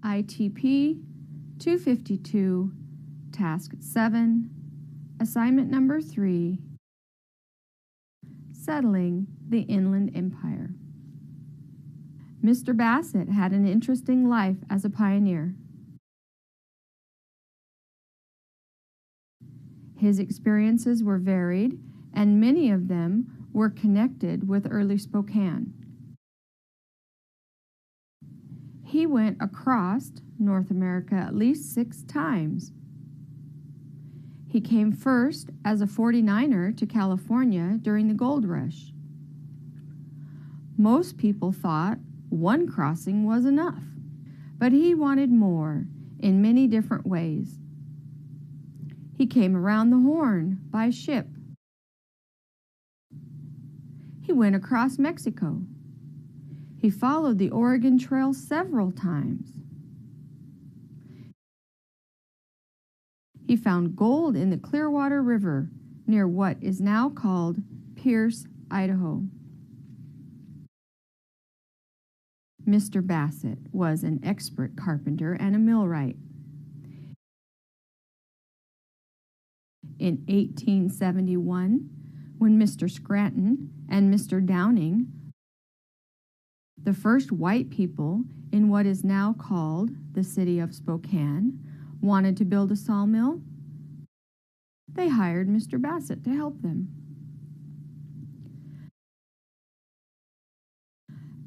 ITP 252, Task 7, Assignment Number 3, Settling the Inland Empire. Mr. Bassett had an interesting life as a pioneer. His experiences were varied, and many of them were connected with early Spokane. He went across North America at least 6 times. He came first as a 49er to California during the gold rush. Most people thought one crossing was enough, but he wanted more in many different ways. He came around the Horn by ship. He went across Mexico. He followed the Oregon Trail several times. He found gold in the Clearwater River near what is now called Pierce, Idaho. Mr. Bassett was an expert carpenter and a millwright. In 1871, when Mr. Scranton and Mr. Downing, the first white people in what is now called the city of Spokane, wanted to build a sawmill, they hired Mr. Bassett to help them.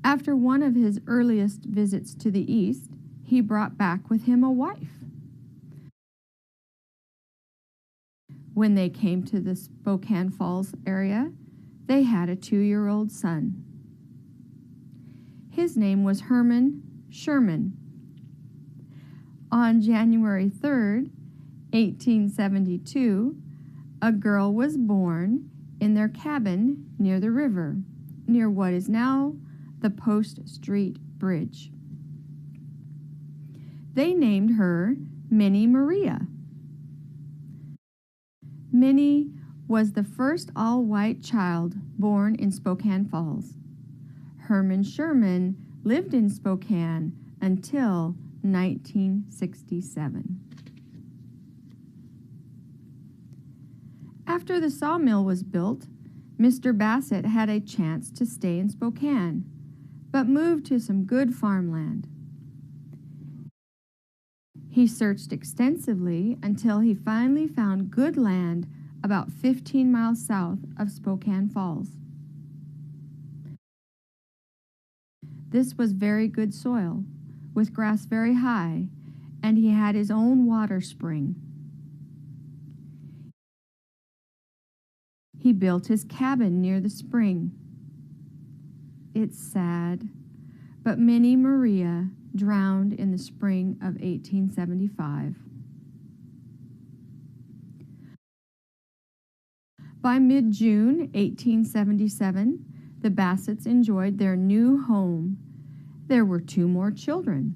After one of his earliest visits to the east, he brought back with him a wife. When they came to the Spokane Falls area, they had a 2-year-old son. His name was Herman Sherman. On January 3rd, 1872, a girl was born in their cabin near the river, near what is now the Post Street Bridge. They named her Minnie Maria. Minnie was the first all-white child born in Spokane Falls. Herman Sherman lived in Spokane until 1967. After the sawmill was built, Mr. Bassett had a chance to stay in Spokane, but moved to some good farmland. He searched extensively until he finally found good land about 15 miles south of Spokane Falls. This was very good soil, with grass very high, and he had his own water spring. He built his cabin near the spring. It's sad, but Minnie Maria drowned in the spring of 1875. By mid-June 1877, the Bassetts enjoyed their new home. There were 2 more children.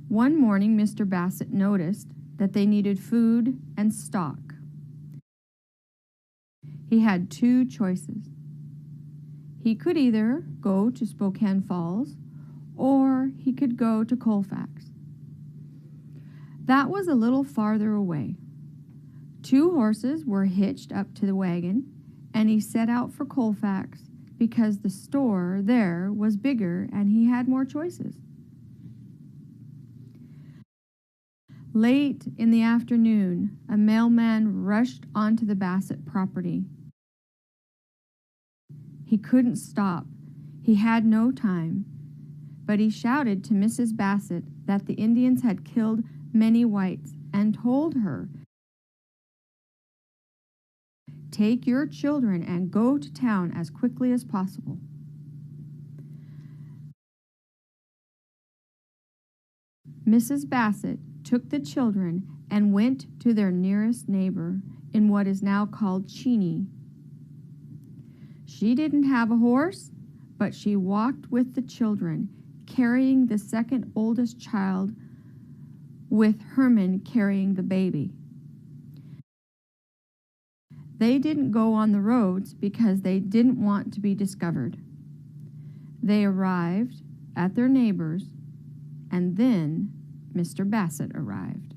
One morning, Mr. Bassett noticed that they needed food and stock. He had 2 choices. He could either go to Spokane Falls or he could go to Colfax. That was a little farther away. 2 horses were hitched up to the wagon, and he set out for Colfax because the store there was bigger and he had more choices. Late in the afternoon, a mailman rushed onto the Bassett property. He couldn't stop. He had no time. But he shouted to Mrs. Bassett that the Indians had killed many whites and told her, "Take your children and go to town as quickly as possible." Mrs. Bassett took the children and went to their nearest neighbor in what is now called Cheney. She didn't have a horse, but she walked with the children, carrying the second oldest child, with Herman carrying the baby. They didn't go on the roads because they didn't want to be discovered. They arrived at their neighbor's and then Mr. Bassett arrived.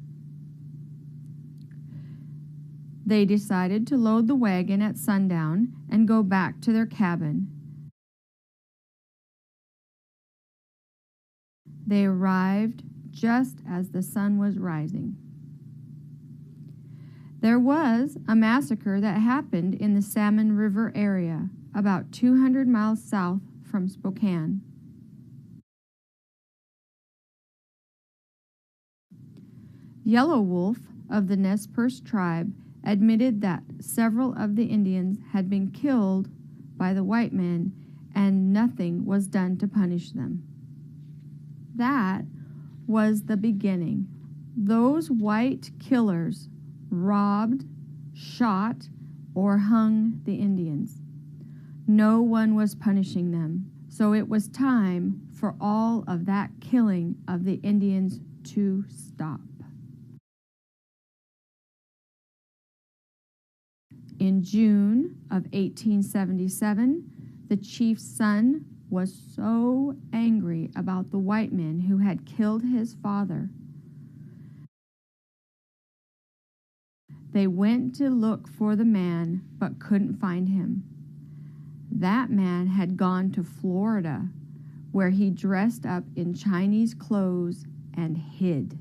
They decided to load the wagon at sundown and go back to their cabin. They arrived just as the sun was rising. There was a massacre that happened in the Salmon River area, about 200 miles south from Spokane. Yellow Wolf of the Nez Perce tribe admitted that several of the Indians had been killed by the white men and nothing was done to punish them. That was the beginning. Those white killers robbed, shot, or hung the Indians. No one was punishing them, so it was time for all of that killing of the Indians to stop. In June of 1877, the chief's son was so angry about the white men who had killed his father. They went to look for the man but couldn't find him. That man had gone to Florida, where he dressed up in Chinese clothes and hid.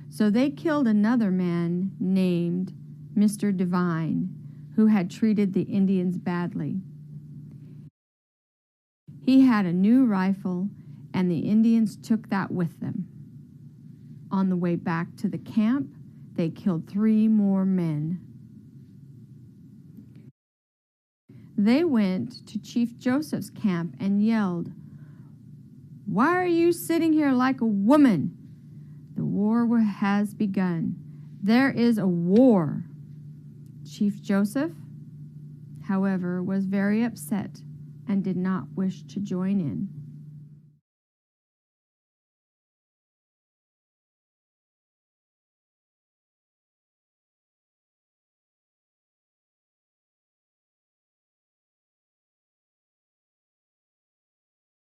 So they killed another man named Mr. Devine, who had treated the Indians badly. He had a new rifle, and the Indians took that with them. On the way back to the camp, they killed 3 more men. They went to Chief Joseph's camp and yelled, "Why are you sitting here like a woman? The war has begun. There is a war." Chief Joseph, however, was very upset and did not wish to join in.